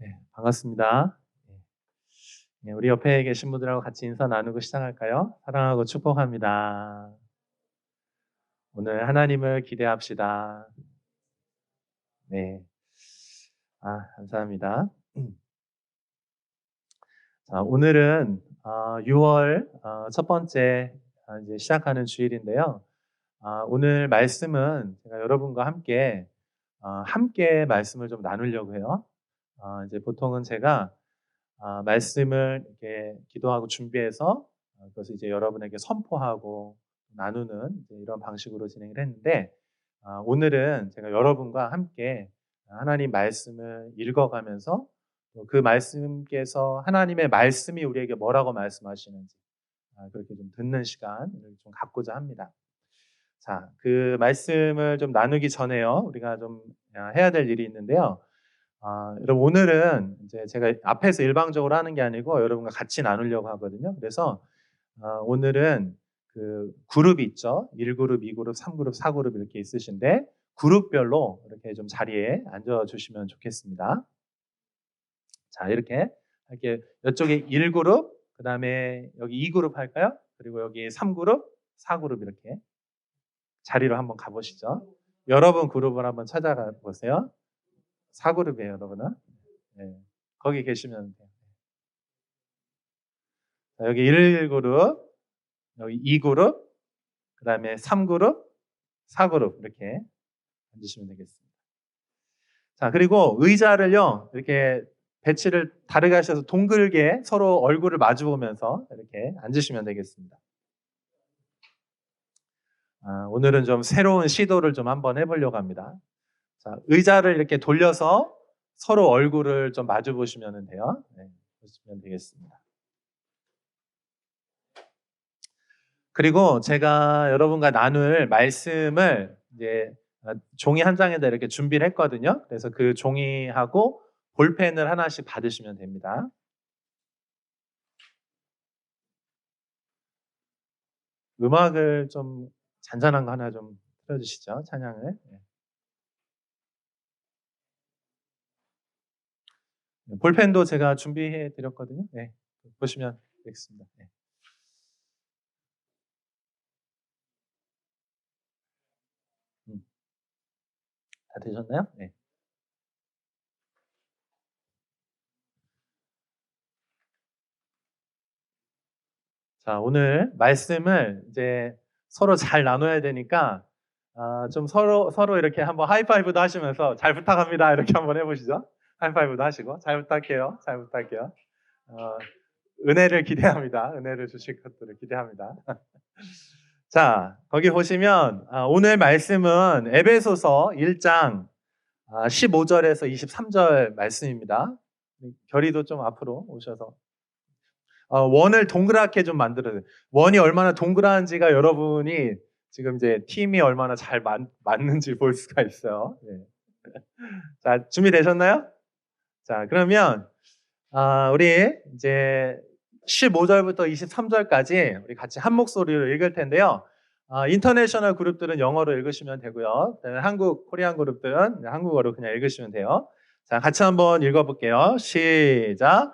네, 반갑습니다. 네, 우리 옆에 계신 분들하고 같이 인사 나누고 시작할까요? 사랑하고 축복합니다. 오늘 하나님을 기대합시다. 네, 감사합니다. 자, 오늘은 6월 첫 번째 이제 시작하는 주일인데요. 오늘 말씀은 제가 여러분과 함께 말씀을 좀 나누려고 해요. 이제 보통은 제가 말씀을 이렇게 기도하고 준비해서 그것을 이제 여러분에게 선포하고 나누는 이제 이런 방식으로 진행을 했는데, 오늘은 제가 여러분과 함께 하나님 말씀을 읽어가면서 또 그 말씀께서 하나님의 말씀이 우리에게 뭐라고 말씀하시는지 그렇게 좀 듣는 시간을 좀 갖고자 합니다. 자, 그 말씀을 좀 나누기 전에요, 우리가 좀 해야 될 일이 있는데요. 여러분, 오늘은 이제 제가 앞에서 일방적으로 하는 게 아니고 여러분과 같이 나누려고 하거든요. 그래서 오늘은 그 그룹이 있죠. 1그룹, 2그룹, 3그룹, 4그룹 이렇게 있으신데 그룹별로 이렇게 좀 자리에 앉아 주시면 좋겠습니다. 자, 이렇게 이쪽에 1그룹, 그다음에 여기 2그룹 할까요? 그리고 여기 3그룹, 4그룹 이렇게 자리로 한번 가보시죠. 여러분 그룹을 한번 찾아가 보세요. 4그룹이에요, 여러분은. 네, 거기 계시면 돼요. 자, 여기 1그룹, 여기 2그룹, 그 다음에 3그룹, 4그룹 이렇게 앉으시면 되겠습니다. 자, 그리고 의자를요, 이렇게 배치를 다르게 하셔서 동글게 서로 얼굴을 마주 보면서 이렇게 앉으시면 되겠습니다. 오늘은 좀 새로운 시도를 좀 한번 해보려고 합니다. 자, 의자를 이렇게 돌려서 서로 얼굴을 좀 마주 보시면 돼요. 네, 보시면 되겠습니다. 그리고 제가 여러분과 나눌 말씀을 이제 종이 한 장에다 이렇게 준비를 했거든요. 그래서 그 종이하고 볼펜을 하나씩 받으시면 됩니다. 음악을 좀 잔잔한 거 하나 좀 틀어주시죠. 찬양을. 네. 볼펜도 제가 준비해 드렸거든요. 네, 보시면 되겠습니다. 네. 다 되셨나요? 네. 자, 오늘 말씀을 이제 서로 잘 나눠야 되니까 좀 서로 이렇게 한번 하이파이브도 하시면서 잘 부탁합니다 이렇게 한번 해보시죠. 하이파이브도 하시고 잘 부탁해요. 잘 부탁해요. 어, 은혜를 기대합니다. 은혜를 주실 것들을 기대합니다. 자, 거기 보시면 오늘 말씀은 에베소서 1장 15절에서 23절 말씀입니다. 결의도 좀 앞으로 오셔서 원을 동그랗게 좀 만들어요. 원이 얼마나 동그란지가 여러분이 지금 이제 팀이 얼마나 잘 맞는지 볼 수가 있어요. 네. 자, 준비되셨나요? 자, 그러면 우리 이제 15절부터 23절까지 우리 같이 한 목소리로 읽을 텐데요. 인터내셔널 그룹들은 영어로 읽으시면 되고요. 코리안 그룹들은 한국어로 그냥 읽으시면 돼요. 자, 같이 한번 읽어볼게요. 시작.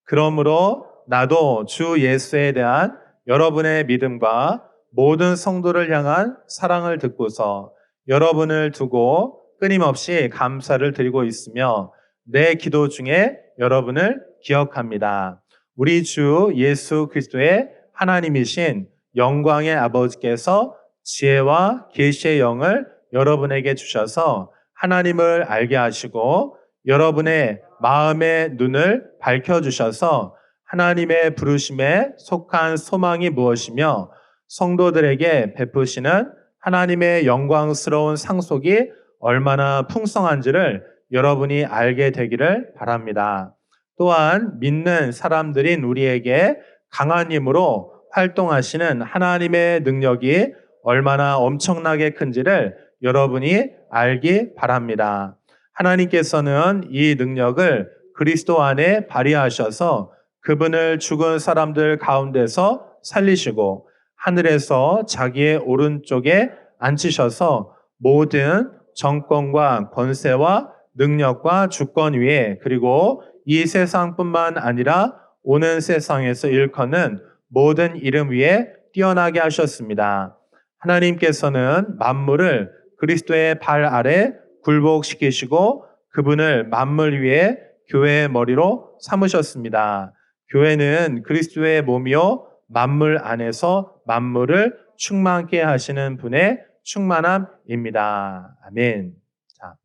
그러므로 나도 주 예수에 대한 여러분의 믿음과 모든 성도를 향한 사랑을 듣고서 여러분을 두고 끊임없이 감사를 드리고 있으며 내 기도 중에 여러분을 기억합니다. 우리 주 예수 그리스도의 하나님이신 영광의 아버지께서 지혜와 계시의 영을 여러분에게 주셔서 하나님을 알게 하시고 여러분의 마음의 눈을 밝혀주셔서 하나님의 부르심에 속한 소망이 무엇이며 성도들에게 베푸시는 하나님의 영광스러운 상속이 얼마나 풍성한지를 여러분이 알게 되기를 바랍니다. 또한 믿는 사람들인 우리에게 강한 힘으로 활동하시는 하나님의 능력이 얼마나 엄청나게 큰지를 여러분이 알기 바랍니다. 하나님께서는 이 능력을 그리스도 안에 발휘하셔서 그분을 죽은 사람들 가운데서 살리시고 하늘에서 자기의 오른쪽에 앉히셔서 모든 정권과 권세와 능력과 주권 위에 그리고 이 세상뿐만 아니라 오는 세상에서 일컫는 모든 이름 위에 뛰어나게 하셨습니다. 하나님께서는 만물을 그리스도의 발 아래 굴복시키시고 그분을 만물 위에 교회의 머리로 삼으셨습니다. 교회는 그리스도의 몸이요 만물 안에서 만물을 충만케 하시는 분의 충만함입니다. 아멘. 자,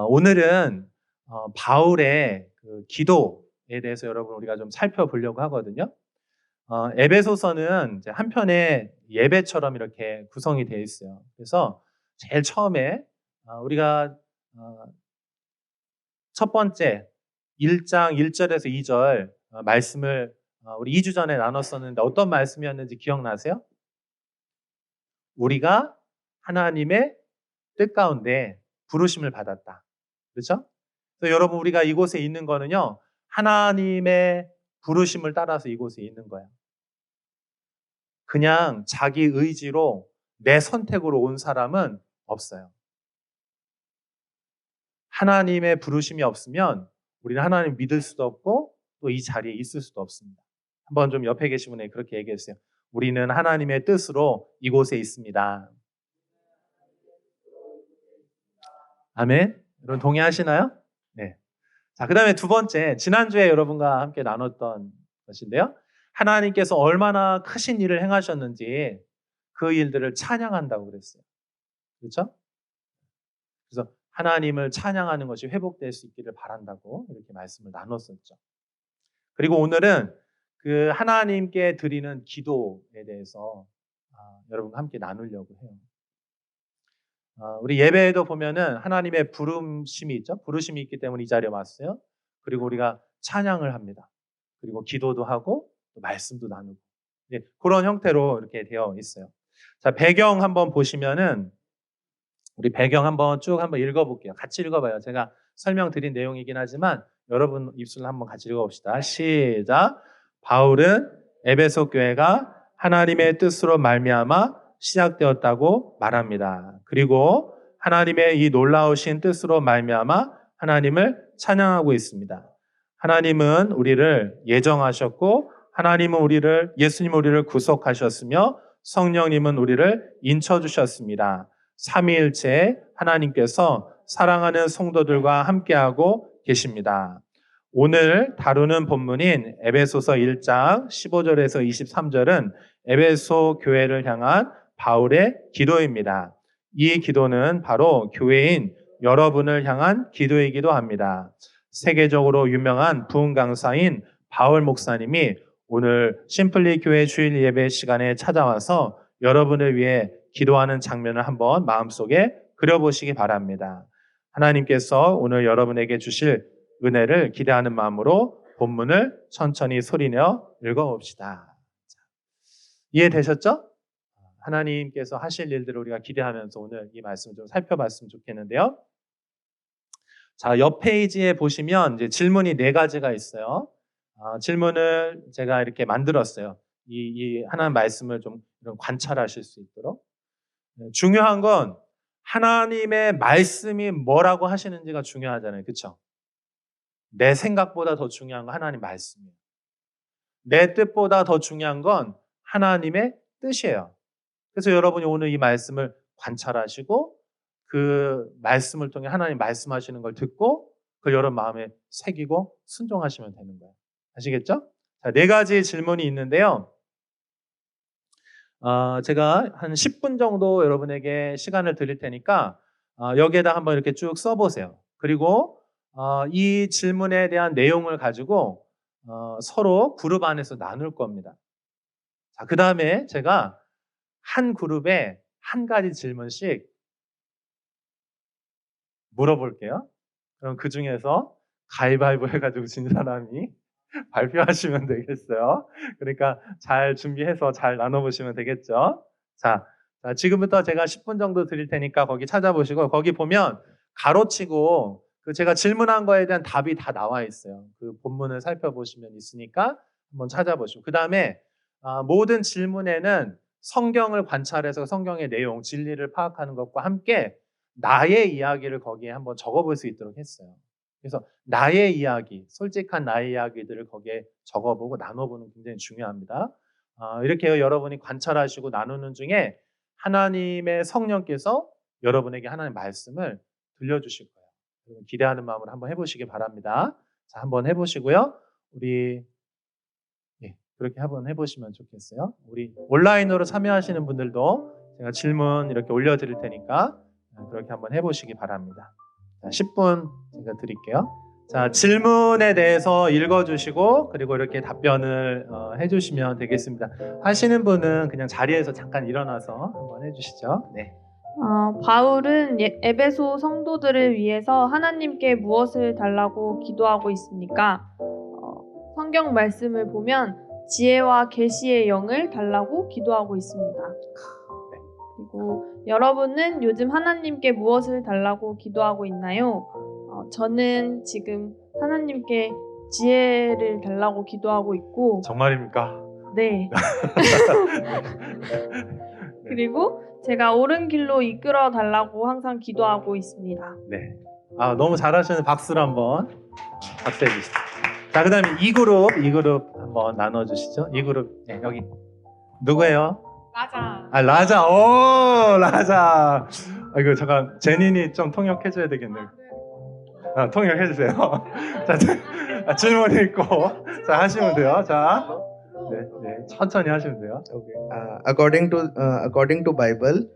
오늘은 바울의 그 기도에 대해서 여러분 우리가 좀 살펴보려고 하거든요. 에베소서는 이제 한편의 예배처럼 이렇게 구성이 되어 있어요. 그래서 제일 처음에 우리가 첫 번째 1장 1절에서 2절 말씀을 우리 2주 전에 나눴었는데 어떤 말씀이었는지 기억나세요? 우리가 하나님의 뜻 가운데 부르심을 받았다. 그렇죠? 그래서 여러분 우리가 이곳에 있는 거는요. 하나님의 부르심을 따라서 이곳에 있는 거예요. 그냥 자기 의지로 내 선택으로 온 사람은 없어요. 하나님의 부르심이 없으면 우리는 하나님 믿을 수도 없고 또 이 자리에 있을 수도 없습니다. 한번 좀 옆에 계신 분에게 그렇게 얘기해 주세요. 우리는 하나님의 뜻으로 이곳에 있습니다. 아멘. 여러분 동의하시나요? 네. 자, 그 다음에 두 번째, 지난주에 여러분과 함께 나눴던 것인데요. 하나님께서 얼마나 크신 일을 행하셨는지 그 일들을 찬양한다고 그랬어요. 그렇죠? 그래서 하나님을 찬양하는 것이 회복될 수 있기를 바란다고 이렇게 말씀을 나눴었죠. 그리고 오늘은 그 하나님께 드리는 기도에 대해서 여러분과 함께 나누려고 해요. 우리 예배에도 보면은 하나님의 부르심이 있죠. 부르심이 있기 때문에 이 자리에 왔어요. 그리고 우리가 찬양을 합니다. 그리고 기도도 하고 또 말씀도 나누고 그런 형태로 이렇게 되어 있어요. 자, 배경 한번 보시면은 우리 배경 한번 쭉 한번 읽어볼게요. 같이 읽어봐요. 제가 설명드린 내용이긴 하지만 여러분 입술로 한번 같이 읽어봅시다. 시작. 바울은 에베소 교회가 하나님의 뜻으로 말미암아 시작되었다고 말합니다. 그리고 하나님의 이 놀라우신 뜻으로 말미암아 하나님을 찬양하고 있습니다. 하나님은 우리를 예정하셨고 예수님은 우리를 구속하셨으며 성령님은 우리를 인쳐주셨습니다. 삼위일체 하나님께서 사랑하는 성도들과 함께하고 계십니다. 오늘 다루는 본문인 에베소서 1장 15절에서 23절은 에베소 교회를 향한 바울의 기도입니다. 이 기도는 바로 교회인 여러분을 향한 기도이기도 합니다. 세계적으로 유명한 부흥 강사인 바울 목사님이 오늘 심플리 교회 주일 예배 시간에 찾아와서 여러분을 위해 기도하는 장면을 한번 마음속에 그려보시기 바랍니다. 하나님께서 오늘 여러분에게 주실 은혜를 기대하는 마음으로 본문을 천천히 소리내어 읽어봅시다. 이해되셨죠? 하나님께서 하실 일들을 우리가 기대하면서 오늘 이 말씀을 좀 살펴봤으면 좋겠는데요. 자, 옆 페이지에 보시면 이제 질문이 4가지가 있어요. 질문을 제가 이렇게 만들었어요. 이 하나님 말씀을 좀 이런 관찰하실 수 있도록. 중요한 건 하나님의 말씀이 뭐라고 하시는지가 중요하잖아요. 그렇죠? 내 생각보다 더 중요한 건 하나님 말씀이에요. 내 뜻보다 더 중요한 건 하나님의 뜻이에요. 그래서 여러분이 오늘 이 말씀을 관찰하시고 그 말씀을 통해 하나님 말씀하시는 걸 듣고 그걸 여러분 마음에 새기고 순종하시면 되는 거예요. 아시겠죠? 자, 4가지 질문이 있는데요. 제가 한 10분 정도 여러분에게 시간을 드릴 테니까 여기에다 한번 이렇게 쭉 써보세요. 그리고 이 질문에 대한 내용을 가지고 서로 그룹 안에서 나눌 겁니다. 자, 그 다음에 제가 한 그룹에 한 가지 질문씩 물어볼게요. 그럼 그 중에서 가위바위보 해가지고 진 사람이 발표하시면 되겠어요. 그러니까 잘 준비해서 잘 나눠보시면 되겠죠. 자, 지금부터 제가 10분 정도 드릴 테니까 거기 찾아보시고 거기 보면 가로치고 그 제가 질문한 거에 대한 답이 다 나와 있어요. 그 본문을 살펴보시면 있으니까 한번 찾아보시고 그 다음에 모든 질문에는 성경을 관찰해서 성경의 내용, 진리를 파악하는 것과 함께 나의 이야기를 거기에 한번 적어볼 수 있도록 했어요. 그래서 나의 이야기, 솔직한 나의 이야기들을 거기에 적어보고 나눠보는 게 굉장히 중요합니다. 이렇게 여러분이 관찰하시고 나누는 중에 하나님의 성령께서 여러분에게 하나님의 말씀을 들려주실 거예요. 여러분 기대하는 마음으로 한번 해보시기 바랍니다. 자, 한번 해보시고요. 우리 그렇게 한번 해보시면 좋겠어요. 우리 온라인으로 참여하시는 분들도 제가 질문 이렇게 올려드릴 테니까 그렇게 한번 해보시기 바랍니다. 자, 10분 제가 드릴게요. 자, 질문에 대해서 읽어주시고 그리고 이렇게 답변을 해주시면 되겠습니다. 하시는 분은 그냥 자리에서 잠깐 일어나서 한번 해주시죠. 네. 바울은 에베소 성도들을 위해서 하나님께 무엇을 달라고 기도하고 있습니까? 성경 말씀을 보면 지혜와 계시의 영을 달라고 기도하고 있습니다. 그리고 여러분은 요즘 하나님께 무엇을 달라고 기도하고 있나요? 저는 지금 하나님께 지혜를 달라고 기도하고 있고. 정말입니까? 네. 그리고 제가 옳은 길로 이끌어 달라고 항상 기도하고 있습니다. 네. 너무 잘하시는 박수를 한번 박수해 주시죠. 자, 그다음에 이 그룹 한번 나눠 주시죠. 이 그룹 여기 누구예요? 라자. 라자. 오, 라자. 이거 잠깐 제닌이 좀 통역해 줘야 되겠네요. 통역해 주세요. 자, 질문 읽고 자 하시면 돼요. 자. 네, 천천히 하시면 돼요. Okay. According to Bible,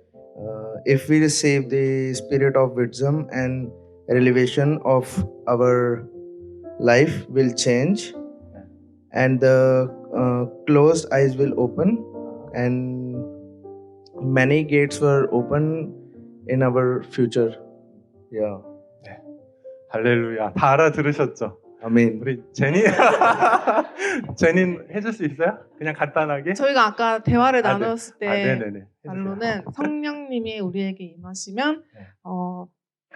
if we receive the spirit of wisdom and revelation of our life will change, and the closed eyes will open, and many gates were open in our future. Yeah. 네. 할렐루야. 다 알아들으셨죠? 아멘. 우리 제닌 해줄 수 있어요? 그냥 간단하게? 저희가 아까 대화를 네. 나눴을 때 네네네. 말로는 성령님이 우리에게 임하시면 네.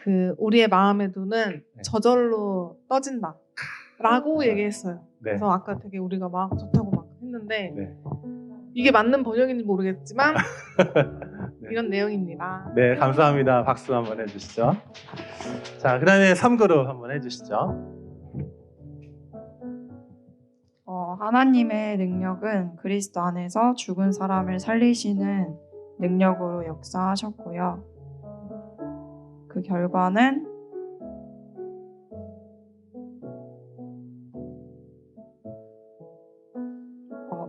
그 우리의 마음의 눈은 네. 저절로 떠진다 라고 얘기했어요. 네. 그래서 아까 되게 우리가 막 좋다고 막 했는데 네. 이게 맞는 번역인지 모르겠지만 네. 이런 내용입니다. 네, 감사합니다. 박수 한번 해주시죠. 자, 그 다음에 3그룹 한번 해주시죠. 하나님의 능력은 그리스도 안에서 죽은 사람을 살리시는 능력으로 역사하셨고요. 그 결과는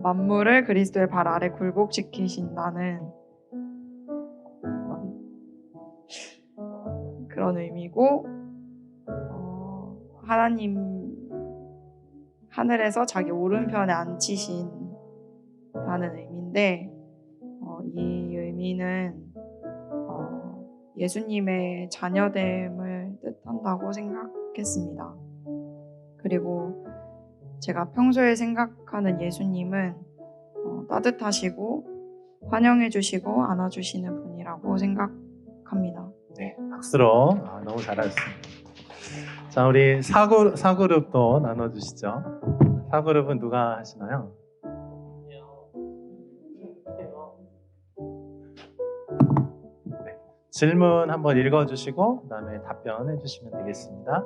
만물을 그리스도의 발 아래 굴복시키신다는 그런 의미고, 하나님 하늘에서 자기 오른편에 앉히신다는 의미인데, 이 의미는 예수님의 자녀됨을 뜻한다고 생각했습니다. 그리고 제가 평소에 생각하는 예수님은 따뜻하시고 환영해주시고 안아주시는 분이라고 생각합니다. 네, 박수로 너무 잘하셨습니다. 자, 우리 4그룹도 나눠주시죠. 4그룹은 누가 하시나요? 네, 질문 한번 읽어주시고 그 다음에 답변해 주시면 되겠습니다.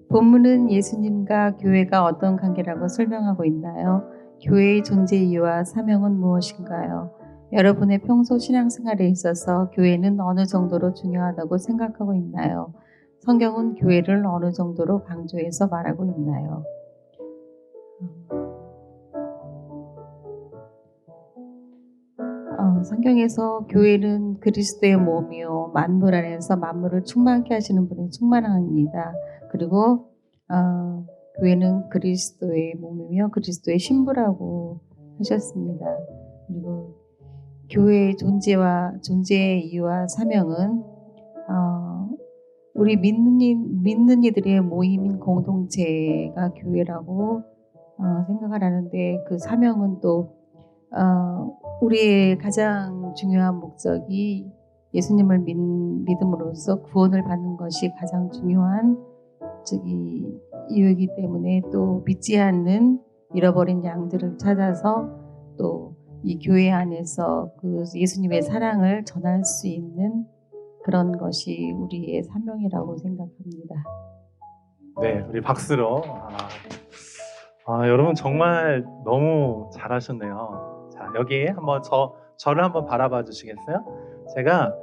본문은 예수님과 교회가 어떤 관계라고 설명하고 있나요? 교회의 존재 이유와 사명은 무엇인가요? 여러분의 평소 신앙생활에 있어서 교회는 어느 정도로 중요하다고 생각하고 있나요? 성경은 교회를 어느 정도로 강조해서 말하고 있나요? 성경에서 교회는 그리스도의 몸이요 만물 안에서 만물을 충만케 하시는 분이 충만합니다. 그리고 교회는 그리스도의 몸이며 그리스도의 신부라고 하셨습니다. 그리고 교회의 존재의 이유와 사명은 우리 믿는 이들의 모임인 공동체가 교회라고 생각을 하는데, 그 사명은 또 우리의 가장 중요한 목적이 예수님을 믿음으로써 구원을 받는 것이 가장 중요한 이유이기 때문에, 또 믿지 않는 잃어버린 양들을 찾아서 또 이 교회 안에서 그 예수님의 사랑을 전할 수 있는 그런 것이 우리의 사명이라고 생각합니다. 네, 우리 박수로. 여러분 정말 너무 잘하셨네요. 자, 여기 한번 저를 한번 바라봐 주시겠어요? 제가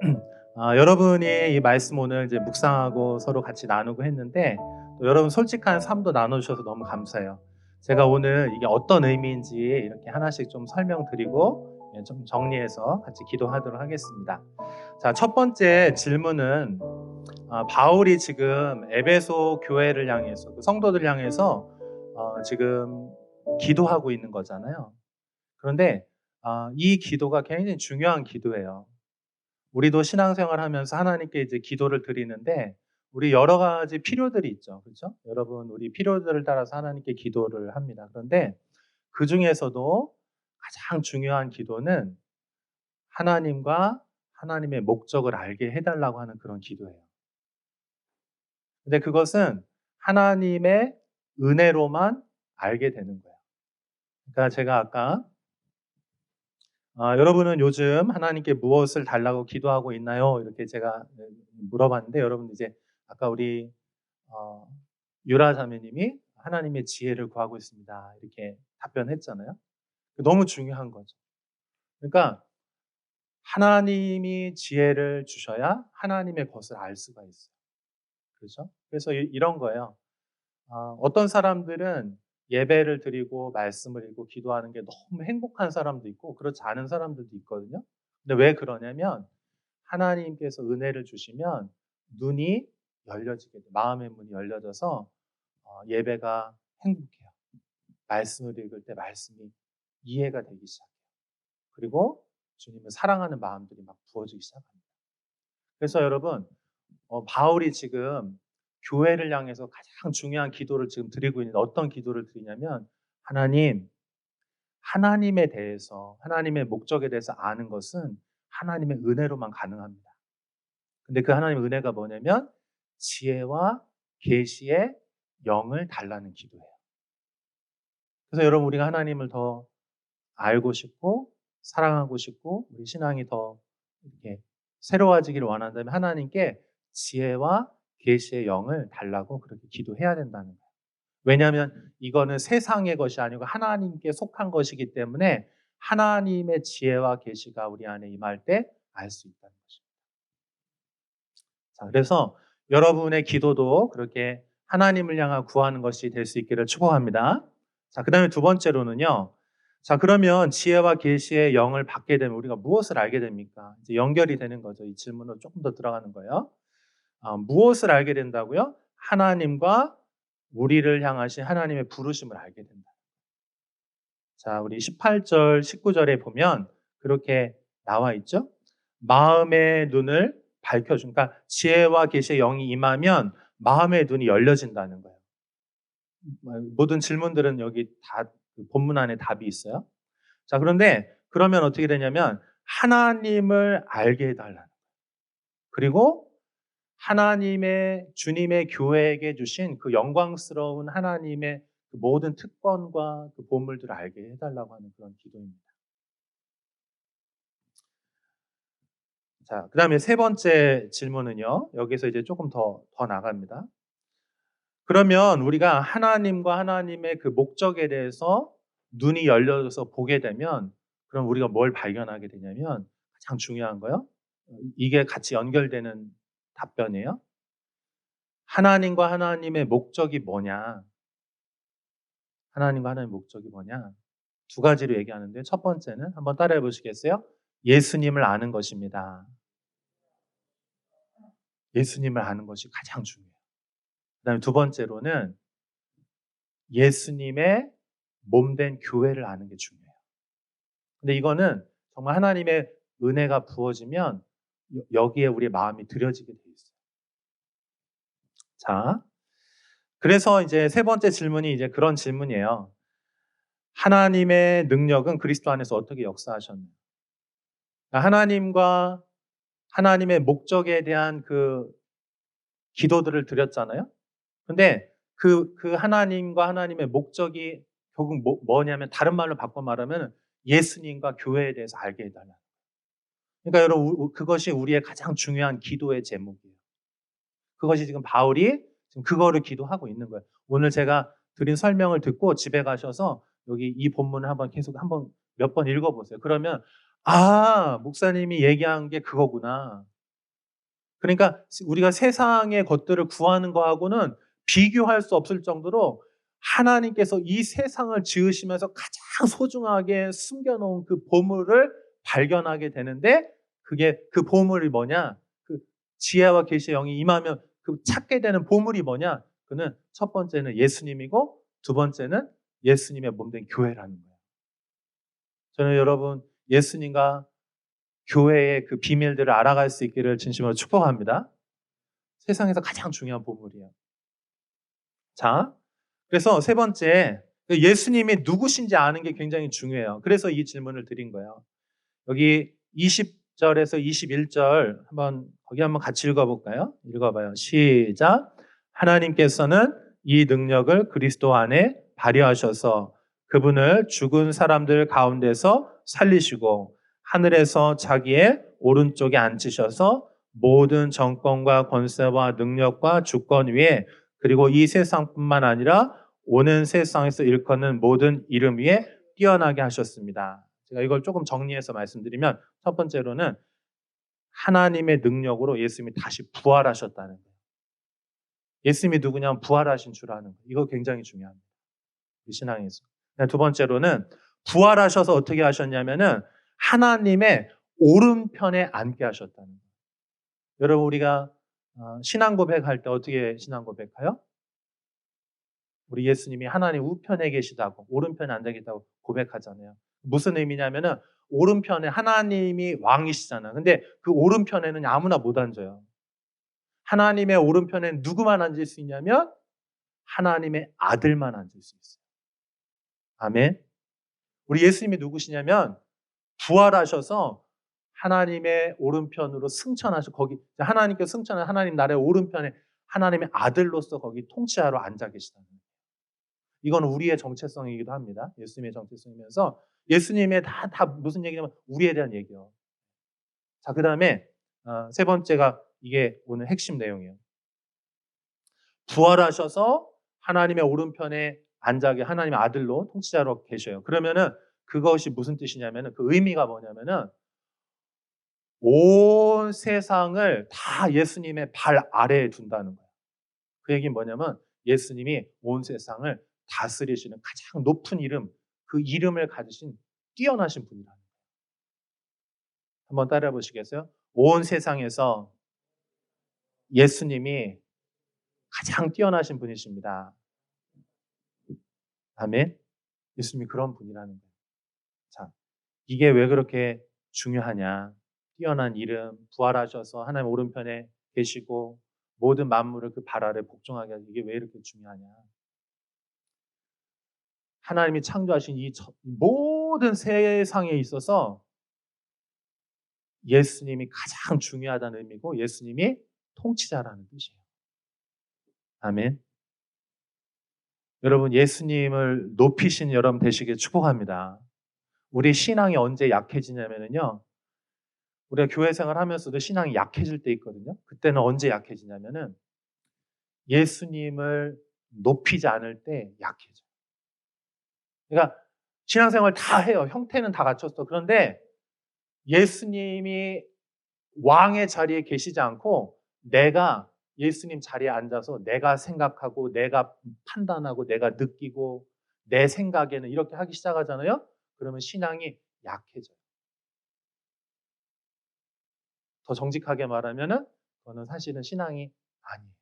여러분이 이 말씀 오늘 이제 묵상하고 서로 같이 나누고 했는데 또 여러분 솔직한 삶도 나눠주셔서 너무 감사해요. 제가 오늘 이게 어떤 의미인지 이렇게 하나씩 좀 설명드리고 좀 정리해서 같이 기도하도록 하겠습니다. 자, 첫 번째 질문은 바울이 지금 에베소 교회를 향해서 그 성도들 향해서 지금 기도하고 있는 거잖아요. 그런데 이 기도가 굉장히 중요한 기도예요. 우리도 신앙생활 하면서 하나님께 이제 기도를 드리는데 우리 여러 가지 필요들이 있죠. 그렇죠? 여러분, 우리 필요들을 따라서 하나님께 기도를 합니다. 그런데 그 중에서도 가장 중요한 기도는 하나님과 하나님의 목적을 알게 해달라고 하는 그런 기도예요. 근데 그것은 하나님의 은혜로만 알게 되는 거예요. 그러니까 제가 아까 여러분은 요즘 하나님께 무엇을 달라고 기도하고 있나요? 이렇게 제가 물어봤는데 여러분 이제 아까 우리 유라 자매님이 하나님의 지혜를 구하고 있습니다. 이렇게 답변했잖아요. 너무 중요한 거죠. 그러니까 하나님이 지혜를 주셔야 하나님의 것을 알 수가 있어요. 그렇죠? 그래서 이런 거예요. 어떤 사람들은 예배를 드리고 말씀을 읽고 기도하는 게 너무 행복한 사람도 있고 그렇지 않은 사람들도 있거든요. 근데 왜 그러냐면 하나님께서 은혜를 주시면 눈이 열려지게 돼요. 마음의 문이 열려져서 예배가 행복해요. 말씀을 읽을 때 말씀이 이해가 되기 시작해요. 그리고 주님을 사랑하는 마음들이 막 부어지기 시작합니다. 그래서 여러분 바울이 지금 교회를 향해서 가장 중요한 기도를 지금 드리고 있는데 어떤 기도를 드리냐면 하나님에 대해서 하나님의 목적에 대해서 아는 것은 하나님의 은혜로만 가능합니다. 근데 그 하나님의 은혜가 뭐냐면 지혜와 계시의 영을 달라는 기도예요. 그래서 여러분 우리가 하나님을 더 알고 싶고 사랑하고 싶고 우리 신앙이 더 이렇게 새로워지기를 원한다면 하나님께 지혜와 계시의 영을 달라고 그렇게 기도해야 된다는 거예요. 왜냐하면 이거는 세상의 것이 아니고 하나님께 속한 것이기 때문에 하나님의 지혜와 계시가 우리 안에 임할 때 알 수 있다는 것입니다. 자, 그래서 여러분의 기도도 그렇게 하나님을 향한 구하는 것이 될 수 있기를 축복합니다. 자, 그 다음에 두 번째로는요. 자, 그러면 지혜와 계시의 영을 받게 되면 우리가 무엇을 알게 됩니까? 이제 연결이 되는 거죠. 이 질문으로 조금 더 들어가는 거예요. 무엇을 알게 된다고요? 하나님과 우리를 향하신 하나님의 부르심을 알게 된다. 자, 우리 18절, 19절에 보면 그렇게 나와 있죠? 마음의 눈을 밝혀준, 그러니까 지혜와 계시의 영이 임하면 마음의 눈이 열려진다는 거예요. 모든 질문들은 여기 다 본문 안에 답이 있어요. 자, 그런데 그러면 어떻게 되냐면 하나님을 알게 해달라는 거예요. 그리고 하나님의 주님의 교회에게 주신 그 영광스러운 하나님의 그 모든 특권과 그 보물들을 알게 해달라고 하는 그런 기도입니다. 자, 그 다음에 세 번째 질문은요. 여기서 이제 조금 더 나갑니다. 그러면 우리가 하나님과 하나님의 그 목적에 대해서 눈이 열려서 보게 되면 그럼 우리가 뭘 발견하게 되냐면 가장 중요한 거요. 이게 같이 연결되는 답변이에요. 하나님과 하나님의 목적이 뭐냐? 하나님과 하나님의 목적이 뭐냐? 두 가지로 얘기하는데 첫 번째는 한번 따라해 보시겠어요? 예수님을 아는 것입니다. 예수님을 아는 것이 가장 중요해요. 그다음에 두 번째로는 예수님의 몸된 교회를 아는 게 중요해요. 근데 이거는 정말 하나님의 은혜가 부어지면 여기에 우리의 마음이 들여지게 돼 있어요. 자, 그래서 이제 세 번째 질문이 이제 그런 질문이에요. 하나님의 능력은 그리스도 안에서 어떻게 역사하셨나요? 하나님과 하나님의 목적에 대한 그 기도들을 드렸잖아요. 근데 그 하나님과 하나님의 목적이 결국 뭐냐면 다른 말로 바꿔 말하면 예수님과 교회에 대해서 알게 해달라. 그러니까 여러분 그것이 우리의 가장 중요한 기도의 제목이에요. 그것이 지금 바울이 지금 그거를 기도하고 있는 거예요. 오늘 제가 드린 설명을 듣고 집에 가셔서 여기 이 본문을 한번 몇 번 읽어보세요. 그러면 목사님이 얘기한 게 그거구나. 그러니까 우리가 세상의 것들을 구하는 거하고는 비교할 수 없을 정도로 하나님께서 이 세상을 지으시면서 가장 소중하게 숨겨놓은 그 보물을 발견하게 되는데 그게 그 보물이 뭐냐? 그 지혜와 계시의 영이 임하면 그 찾게 되는 보물이 뭐냐? 그는 첫 번째는 예수님이고 두 번째는 예수님의 몸된 교회라는 거예요. 저는 여러분 예수님과 교회의 그 비밀들을 알아갈 수 있기를 진심으로 축복합니다. 세상에서 가장 중요한 보물이에요. 자, 그래서 세 번째, 예수님이 누구신지 아는 게 굉장히 중요해요. 그래서 이 질문을 드린 거예요. 여기 20절에서 21절 거기 한번 같이 읽어볼까요? 읽어봐요. 시작. 하나님께서는 이 능력을 그리스도 안에 발휘하셔서 그분을 죽은 사람들 가운데서 살리시고 하늘에서 자기의 오른쪽에 앉히셔서 모든 정권과 권세와 능력과 주권 위에 그리고 이 세상뿐만 아니라 오는 세상에서 일컫는 모든 이름 위에 뛰어나게 하셨습니다. 제가 이걸 조금 정리해서 말씀드리면 첫 번째로는 하나님의 능력으로 예수님이 다시 부활하셨다는 거예요. 예수님이 누구냐면 부활하신 줄 아는 거예요. 이거 굉장히 중요합니다. 이 신앙에서. 두 번째로는 부활하셔서 어떻게 하셨냐면은 하나님의 오른편에 앉게 하셨다는 거예요. 여러분 우리가 신앙 고백할 때 어떻게 신앙 고백해요? 우리 예수님이 하나님 우편에 계시다고 오른편에 앉아 계시다고 고백하잖아요. 무슨 의미냐면은 오른편에 하나님이 왕이시잖아요. 근데 그 오른편에는 아무나 못 앉아요. 하나님의 오른편에 누구만 앉을 수 있냐면 하나님의 아들만 앉을 수 있어요. 아멘. 우리 예수님이 누구시냐면 부활하셔서 하나님의 오른편으로 승천하셔 거기 하나님께서 승천한 하나님 나라의 오른편에 하나님의 아들로서 거기 통치하러 앉아 계시다는 거예요. 이건 우리의 정체성이기도 합니다. 예수님의 정체성이면서 예수님의 다 무슨 얘기냐면 우리에 대한 얘기예요. 자, 그 다음에 세 번째가 이게 오늘 핵심 내용이에요. 부활하셔서 하나님의 오른편에 앉아 계 하나님의 아들로 통치자로 계셔요. 그러면은 그것이 무슨 뜻이냐면은 그 의미가 뭐냐면은 온 세상을 다 예수님의 발 아래에 둔다는 거예요. 그 얘기는 뭐냐면 예수님이 온 세상을 다스리시는 가장 높은 이름, 그 이름을 가지신 뛰어나신 분이라는 거예요. 한번 따라해 보시겠어요? 온 세상에서 예수님이 가장 뛰어나신 분이십니다. 아멘. 예수님이 그런 분이라는 거예요. 자, 이게 왜 그렇게 중요하냐? 뛰어난 이름, 부활하셔서 하나님 오른편에 계시고 모든 만물을 그 발 아래 복종하게 하기 이게 왜 이렇게 중요하냐? 하나님이 창조하신 이 모든 세상에 있어서 예수님이 가장 중요하다는 의미고 예수님이 통치자라는 뜻이에요. 아멘. 여러분 예수님을 높이신 여러분 되시길 축복합니다. 우리 신앙이 언제 약해지냐면요. 우리가 교회 생활하면서도 신앙이 약해질 때 있거든요. 그때는 언제 약해지냐면은 예수님을 높이지 않을 때 약해져요. 그러니까 신앙생활 다 해요. 형태는 다 갖췄어. 그런데 예수님이 왕의 자리에 계시지 않고 내가 예수님 자리에 앉아서 내가 생각하고 내가 판단하고 내가 느끼고 내 생각에는 이렇게 하기 시작하잖아요. 그러면 신앙이 약해져요. 더 정직하게 말하면은 그거는 사실은 신앙이 아니에요.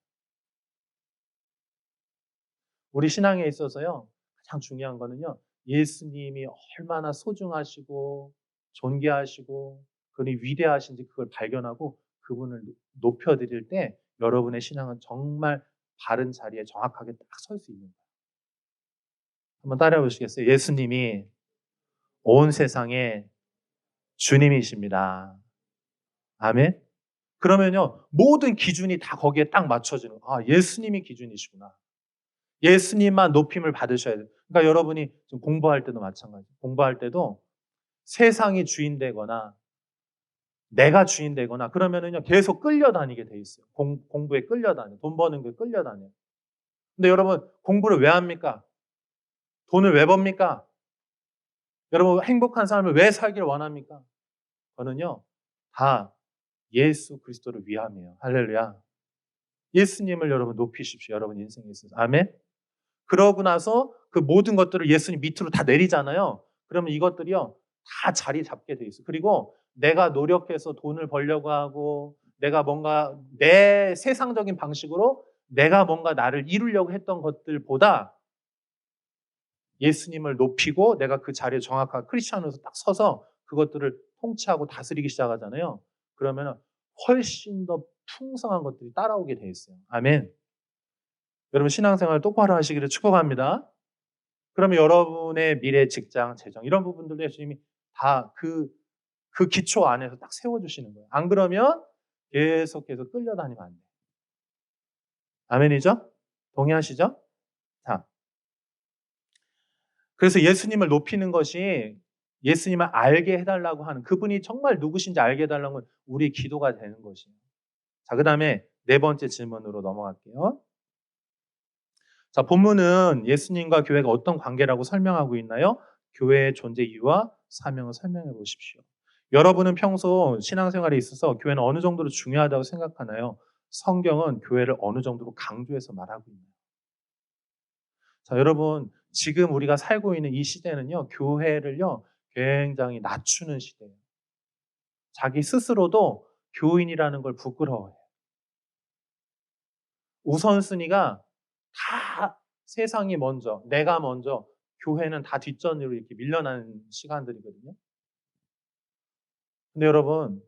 우리 신앙에 있어서요. 가장 중요한 거는요. 예수님이 얼마나 소중하시고 존귀하시고 그분이 위대하신지 그걸 발견하고 그분을 높여드릴 때 여러분의 신앙은 정말 바른 자리에 정확하게 딱 설 수 있는 거예요. 한번 따라해 보시겠어요? 예수님이 온 세상의 주님이십니다. 아멘? 그러면요. 모든 기준이 다 거기에 딱 맞춰지는 거예요. 예수님이 기준이시구나. 예수님만 높임을 받으셔야 돼요. 그러니까 여러분이 좀 공부할 때도 마찬가지예요. 공부할 때도 세상이 주인 되거나 내가 주인 되거나 그러면은요 계속 끌려다니게 돼 있어요. 공부에 끌려다녀. 돈 버는 게 끌려다녀. 근데 여러분 공부를 왜 합니까? 돈을 왜 법니까? 여러분 행복한 삶을 왜 살기를 원합니까? 저는요 다 예수 그리스도를 위함이에요. 할렐루야. 예수님을 여러분 높이십시오. 여러분 인생에 있어서. 아멘. 그러고 나서 그 모든 것들을 예수님 밑으로 다 내리잖아요. 그러면 이것들이요 다 자리 잡게 돼 있어요. 그리고 내가 노력해서 돈을 벌려고 하고 내가 뭔가 내 세상적인 방식으로 내가 뭔가 나를 이루려고 했던 것들보다 예수님을 높이고 내가 그 자리에 정확한 크리스천으로서 딱 서서 그것들을 통치하고 다스리기 시작하잖아요. 그러면 훨씬 더 풍성한 것들이 따라오게 돼 있어요. 아멘. 여러분 신앙생활 똑바로 하시기를 축복합니다. 그러면 여러분의 미래, 직장, 재정 이런 부분들도 예수님이 다 그 기초 안에서 딱 세워주시는 거예요. 안 그러면 계속해서 끌려다니면 안 돼요. 아멘이죠? 동의하시죠? 자, 그래서 예수님을 높이는 것이 예수님을 알게 해달라고 하는 그분이 정말 누구신지 알게 해달라는 건 우리의 기도가 되는 것이에요. 자, 그 다음에 네 번째 질문으로 넘어갈게요. 자, 본문은 예수님과 교회가 어떤 관계라고 설명하고 있나요? 교회의 존재 이유와 사명을 설명해 보십시오. 여러분은 평소 신앙생활에 있어서 교회는 어느 정도로 중요하다고 생각하나요? 성경은 교회를 어느 정도로 강조해서 말하고 있나요? 자, 여러분 지금 우리가 살고 있는 이 시대는요, 교회를요 굉장히 낮추는 시대예요. 자기 스스로도 교인이라는 걸 부끄러워해요. 우선순위가 다 세상이 먼저, 내가 먼저, 교회는 다 뒷전으로 이렇게 밀려나는 시간들이거든요. 근데 여러분,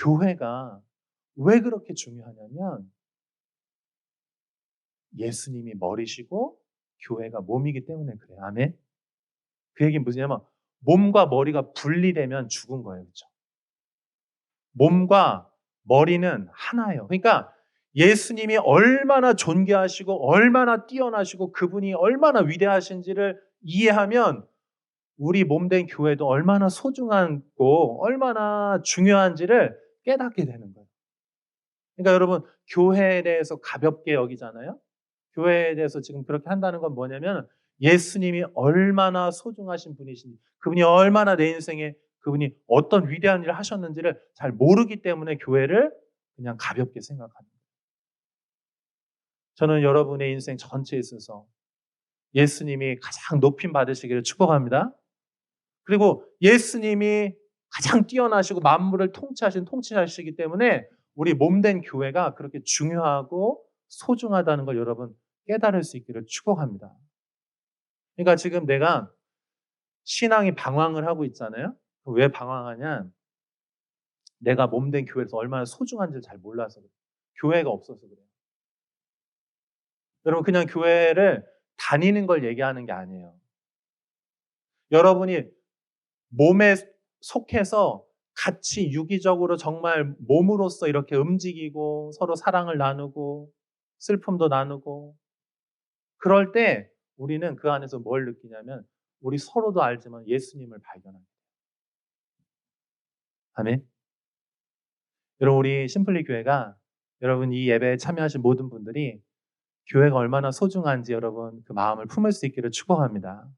교회가 왜 그렇게 중요하냐면 예수님이 머리시고 교회가 몸이기 때문에 그래요. 아멘? 그 얘기는 무엇이냐면 몸과 머리가 분리되면 죽은 거예요. 그렇죠? 몸과 머리는 하나예요. 그러니까 예수님이 얼마나 존귀하시고 얼마나 뛰어나시고 그분이 얼마나 위대하신지를 이해하면 우리 몸된 교회도 얼마나 소중하고 얼마나 중요한지를 깨닫게 되는 거예요. 그러니까 여러분 교회에 대해서 가볍게 여기잖아요. 교회에 대해서 지금 그렇게 한다는 건 뭐냐면 예수님이 얼마나 소중하신 분이신지 그분이 얼마나 내 인생에 그분이 어떤 위대한 일을 하셨는지를 잘 모르기 때문에 교회를 그냥 가볍게 생각합니다. 저는 여러분의 인생 전체에 있어서 예수님이 가장 높임 받으시기를 축복합니다. 그리고 예수님이 가장 뛰어나시고 만물을 통치하신 통치자시기 때문에 우리 몸된 교회가 그렇게 중요하고 소중하다는 걸 여러분 깨달을 수 있기를 축복합니다. 그러니까 지금 내가 신앙이 방황을 하고 있잖아요. 왜 방황하냐? 내가 몸된 교회에서 얼마나 소중한지를 잘 몰라서 그래요. 교회가 없어서 그래요. 여러분 그냥 교회를 다니는 걸 얘기하는 게 아니에요. 여러분이 몸에 속해서 같이 유기적으로 정말 몸으로서 이렇게 움직이고 서로 사랑을 나누고 슬픔도 나누고 그럴 때 우리는 그 안에서 뭘 느끼냐면 우리 서로도 알지만 예수님을 발견합니다. 아멘. 여러분 우리 심플리 교회가 여러분 이 예배에 참여하신 모든 분들이 교회가 얼마나 소중한지 여러분 그 마음을 품을 수 있기를 축복합니다.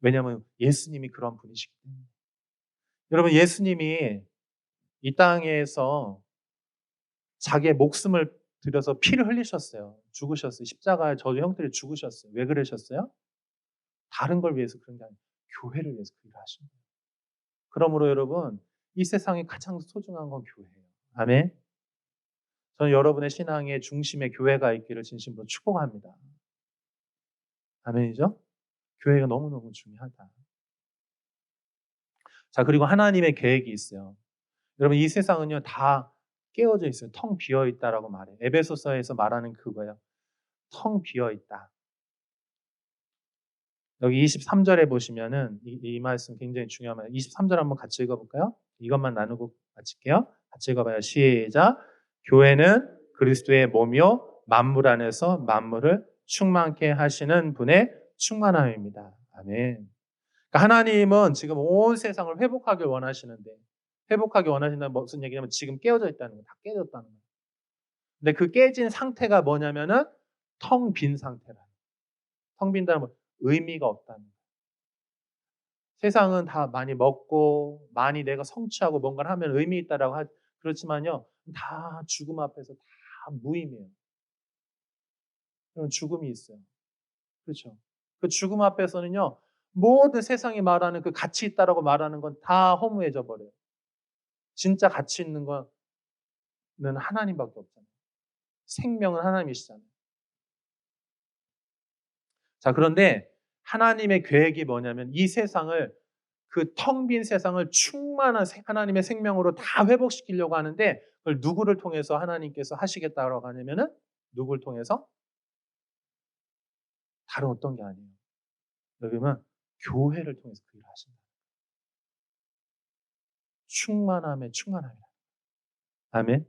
왜냐하면 예수님이 그런 분이시기 때문에. 여러분 예수님이 이 땅에서 자기의 목숨을 들여서 피를 흘리셨어요. 죽으셨어요. 십자가의 저주 형태를 죽으셨어요. 왜 그러셨어요? 다른 걸 위해서 그런 게 아니라 교회를 위해서 그 일을 하신 거예요. 그러므로 여러분 이 세상에 가장 소중한 건 교회예요. 아멘. 저는 여러분의 신앙의 중심에 교회가 있기를 진심으로 축복합니다. 아멘이죠? 교회가 너무너무 중요하다. 자, 그리고 하나님의 계획이 있어요. 여러분 이 세상은요 다 깨어져 있어요. 텅 비어 있다라고 말해요. 에베소서에서 말하는 그거예요. 텅 비어 있다. 여기 23절에 보시면은 이 말씀 굉장히 중요한 말이에요. 23절 한번 같이 읽어볼까요? 이것만 나누고 마칠게요. 같이 읽어봐요. 시작. 교회는 그리스도의 몸이요 만물 안에서 만물을 충만케 하시는 분의 충만함입니다. 아멘. 그러니까 하나님은 지금 온 세상을 회복하길 원하시는데 회복하기 원하신다는 무슨 얘기냐면 지금 깨어져 있다는 거예요. 다 깨졌다는 거예요. 근데 그 깨진 상태가 뭐냐면은 텅 빈 상태라. 텅 빈다는 건 의미가 없다는 거예요. 세상은 다 많이 먹고 많이 내가 성취하고 뭔가를 하면 의미 있다라고 그렇지만요. 다 죽음 앞에서 다 무의미해요. 그런 죽음이 있어요. 그렇죠. 그 죽음 앞에서는요. 모든 세상이 말하는 그 가치 있다라고 말하는 건 다 허무해져 버려요. 진짜 가치 있는 거는 하나님밖에 없잖아요. 생명은 하나님이시잖아요. 자, 그런데 하나님의 계획이 뭐냐면 이 세상을 그 텅 빈 세상을 충만한 하나님의 생명으로 다 회복시키려고 하는데 그걸 누구를 통해서 하나님께서 하시겠다고 하냐면은 누구를 통해서? 다른 어떤 게 아니에요. 여기는 교회를 통해서 그 일을 하신다. 충만함에. 아멘.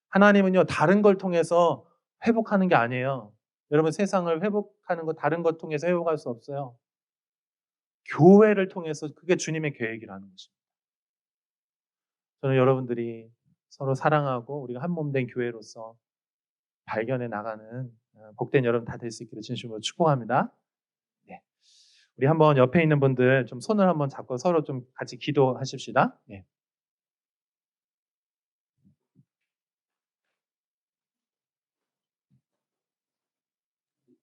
하나님은요, 다른 걸 통해서 회복하는 게 아니에요. 여러분 세상을 회복하는 거 다른 것 통해서 회복할 수 없어요. 교회를 통해서 그게 주님의 계획이라는 것입니다. 저는 여러분들이 서로 사랑하고 우리가 한 몸 된 교회로서 발견해 나가는 복된 여러분 다 될 수 있기를 진심으로 축복합니다. 네. 우리 한번 옆에 있는 분들 좀 손을 한번 잡고 서로 좀 같이 기도하십시다. 네.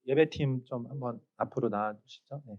예배팀 좀 한번 앞으로 나와 주시죠. 네.